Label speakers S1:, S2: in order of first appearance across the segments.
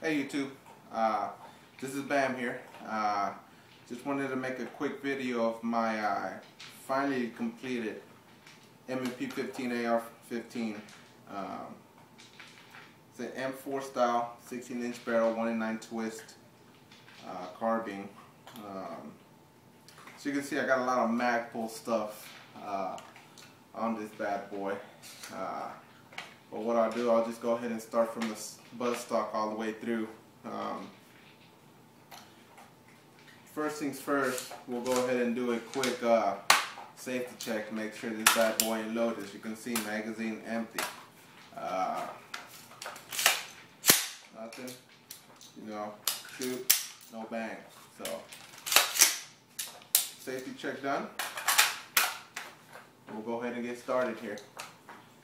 S1: Hey YouTube, this is Bam here. Just wanted to make a quick video of my finally completed M&P15 AR15. It's an M4 style 16-inch barrel 1-in-9 twist carbine. So you can see I got a lot of Magpul stuff on this bad boy. But what I'll do, I'll just go ahead and start from the buttstock all the way through. First things first, we'll go ahead and do a quick safety check to make sure this bad boy ain't loaded. As you can see, magazine empty. Nothing, shoot, no bang. So, safety check done. We'll go ahead and get started here.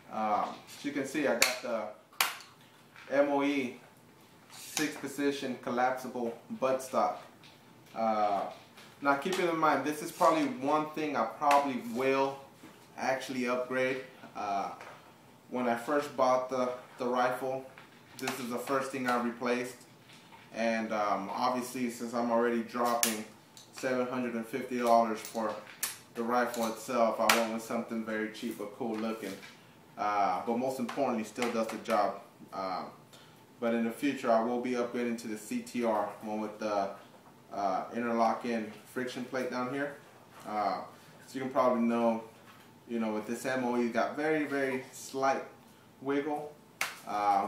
S1: As you can see, I got the MOE 6-position collapsible buttstock. Now keep it in mind, this is probably one thing I probably will actually upgrade. When I first bought the rifle, this is the first thing I replaced. And obviously, since I'm already dropping $750 for the rifle itself, I went with something very cheap but cool looking. But most importantly, still does the job. But in the future, I will be upgrading to the CTR, one with the interlock-in friction plate down here. So you can probably know, with this MOE, you got very, very slight wiggle.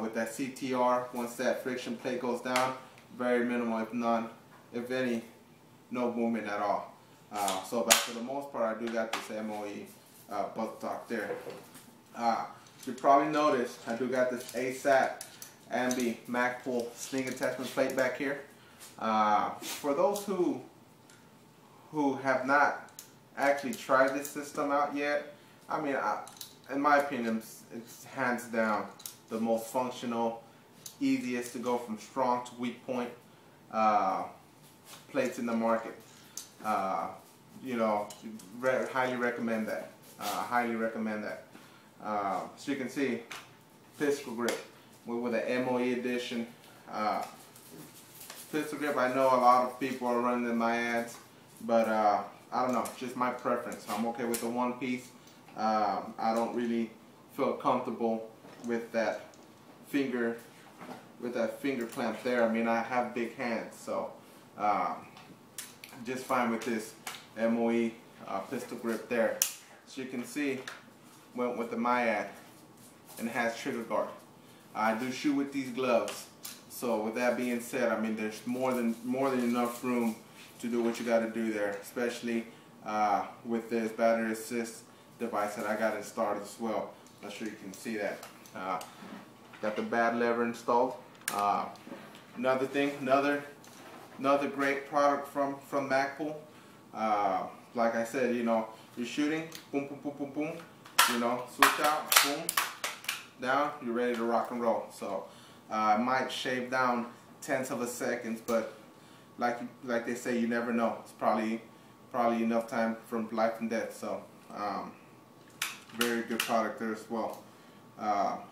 S1: With that CTR, once that friction plate goes down, very minimal, if none, if any, no movement at all. So, but for the most part, I do got this MOE buttstock there. You probably noticed I do got this ASAT Ambi Magpul sling attachment plate back here. For those who have not actually tried this system out yet, I mean, in my opinion, it's hands down the most functional, easiest to go from strong to weak point plates in the market. Highly recommend that. Highly recommend that. So you can see, pistol grip with an MOE edition. Pistol grip, I know a lot of people are running in my ads, but I don't know, just my preference. I'm okay with the one piece. I don't really feel comfortable with that finger clamp there. I mean, I have big hands, so just fine with this MOE pistol grip there. So you can see, went with the Myad and it has trigger guard. I do shoot with these gloves, so with that being said, I mean, there's more than enough room to do what you got to do there, especially with this battery assist device that I got installed as well. I'm sure you can see that. Got the bad lever installed. Another thing, another great product from Magpul. Like I said, you're shooting, boom, boom, boom, boom, boom. Switch out, boom, down, you're ready to rock and roll. So I might shave down tenths of a second, but like they say, you never know. It's probably enough time from life and death. So very good product there as well. I'll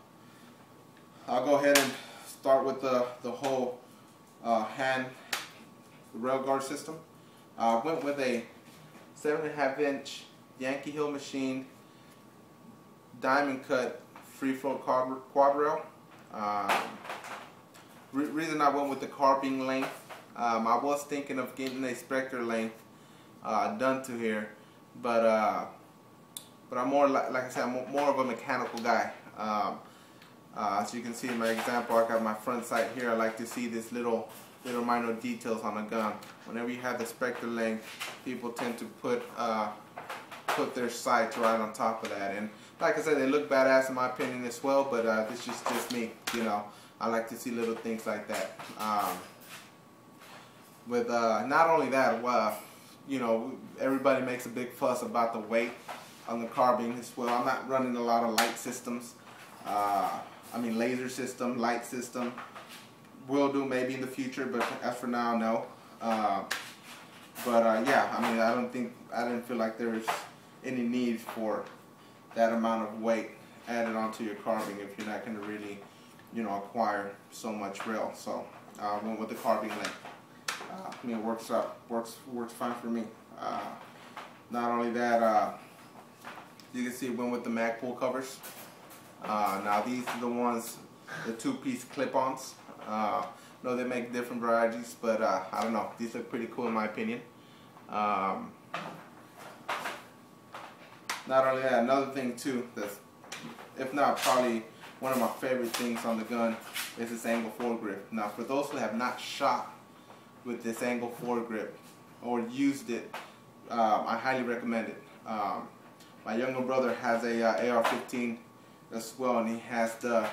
S1: go ahead and start with the whole rail guard system. I went with a 7.5-inch Yankee Hill machined diamond cut free float quad rail. Reason I went with the carbine length, I was thinking of getting a Spectre length done to here, but I'm more like I said, I'm more of a mechanical guy. As you can see in my example, I got my front sight here. I like to see this little minor details on a gun. Whenever you have the Spectre length, people tend to put their sights right on top of that, and like I said, they look badass in my opinion as well. But this is just me. I like to see little things like that. With not only that, everybody makes a big fuss about the weight on the carbine as well. I'm not running a lot of light systems. I mean, laser system, light system. Will do maybe in the future, but as for now, no. Yeah, I mean, I didn't feel like there was any need for that amount of weight added onto your carbine if you're not going to really, acquire so much rail. So went with the carbine length. I mean, it works fine for me. Not only that, you can see it went with the Magpul covers. Now these are the ones, the two-piece clip-ons. No, they make different varieties, but I don't know. These look pretty cool in my opinion. Not only that, another thing too, that's, if not probably one of my favorite things on the gun, is this angle foregrip. Now for those who have not shot with this angle foregrip or used it, I highly recommend it. My younger brother has a AR15 as well, and he has the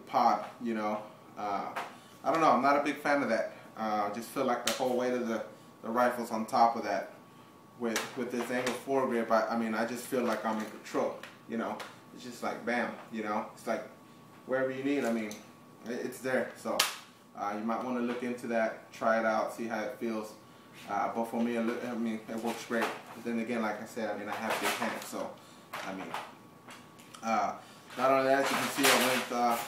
S1: pod, you know. I don't know, I'm not a big fan of that. I just feel like the whole weight of the rifle's on top of that. With this angle foregrip, I mean, I just feel like I'm in control, you know. It's just like bam, you know. It's like wherever you need, I mean, it's there. So you might want to look into that, try it out, see how it feels. But for me, I mean, it works great. But then again, like I said, I mean, I have big hands, so I mean, not only that, as you can see, I went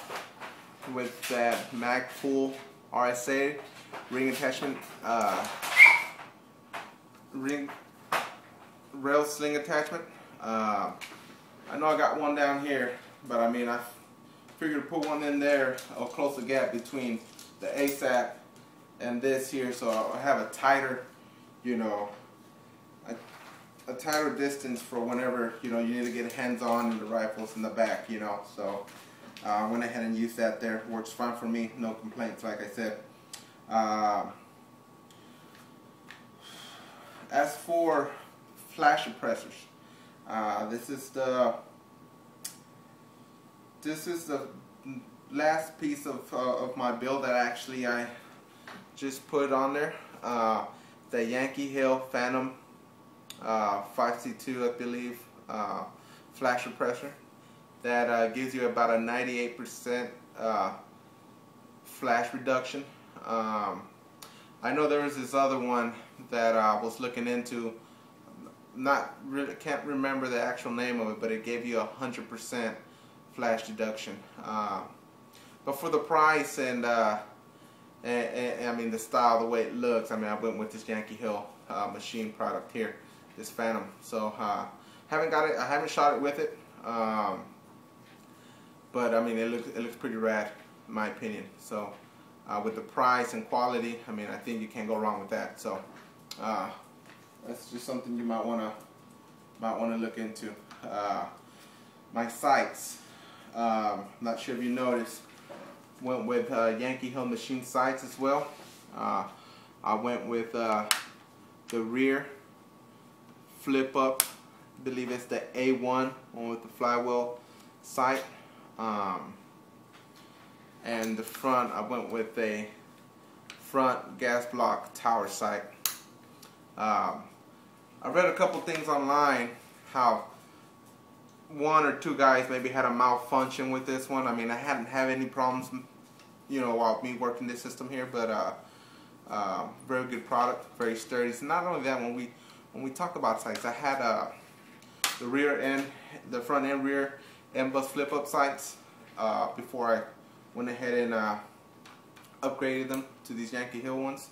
S1: with that Magpul RSA ring attachment, rail sling attachment. I know I got one down here, but I mean, I figured to put one in there or close the gap between the ASAP and this here, so I have a tighter, you know, a tighter distance for whenever, you know, you need to get hands-on in the rifles in the back, you know. So I went ahead and used that there. Works fine for me, no complaints, like I said. As for flash suppressors, this is the last piece of my build that actually I just put on there. The Yankee Hill Phantom 5C2, I believe, flash suppressor that gives you about a 98% flash reduction. I know there was this other one that I was looking into. Not really, can't remember the actual name of it, but it gave you 100% flash reduction. But for the price and I mean the style, the way it looks, I mean I went with this Yankee Hill machine product here, this Phantom. So haven't got it, I haven't shot it with it, but I mean it looks pretty rad in my opinion. So with the price and quality, I mean I think you can't go wrong with that. So that's just something you might wanna look into. My sights, not sure if you noticed, went with Yankee Hill machine sights as well. I went with the rear flip up, I believe it's the A1 one with the flywheel sight, and the front I went with a front gas block tower sight. I read a couple things online how one or two guys maybe had a malfunction with this one. I mean, I hadn't had any problems, you know, while me working this system here, but very good product, very sturdy. So not only that, when we talk about sights, I had the rear end, the front and rear end bus flip up sights before I went ahead and upgraded them to these Yankee Hill ones.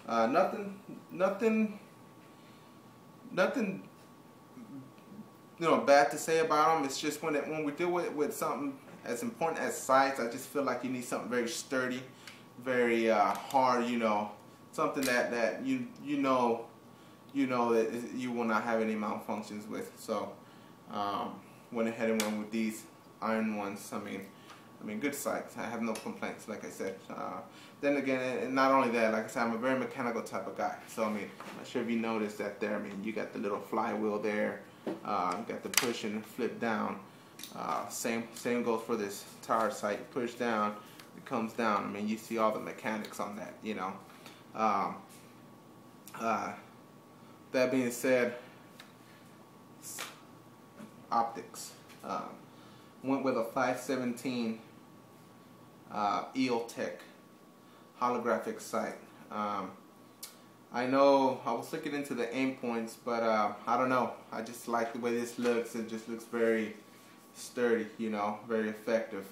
S1: Nothing, you know, bad to say about them. It's just when we deal with something as important as sights, I just feel like you need something very sturdy, very hard. You know, something that you know that you will not have any malfunctions with. So went ahead and went with these iron ones. I mean, good sights. I have no complaints, like I said. Then again, and not only that, like I said, I'm a very mechanical type of guy. So I mean, I'm not sure if you noticed that there. I mean, you got the little flywheel there. You got the push and flip down. Same goes for this tower sight. Push down, it comes down. I mean, you see all the mechanics on that. You know. That being said, optics. Went with a 517 EOTech holographic sight. I know I was looking into the aim points, but I don't know. I just like the way this looks. It just looks very sturdy, you know, very effective.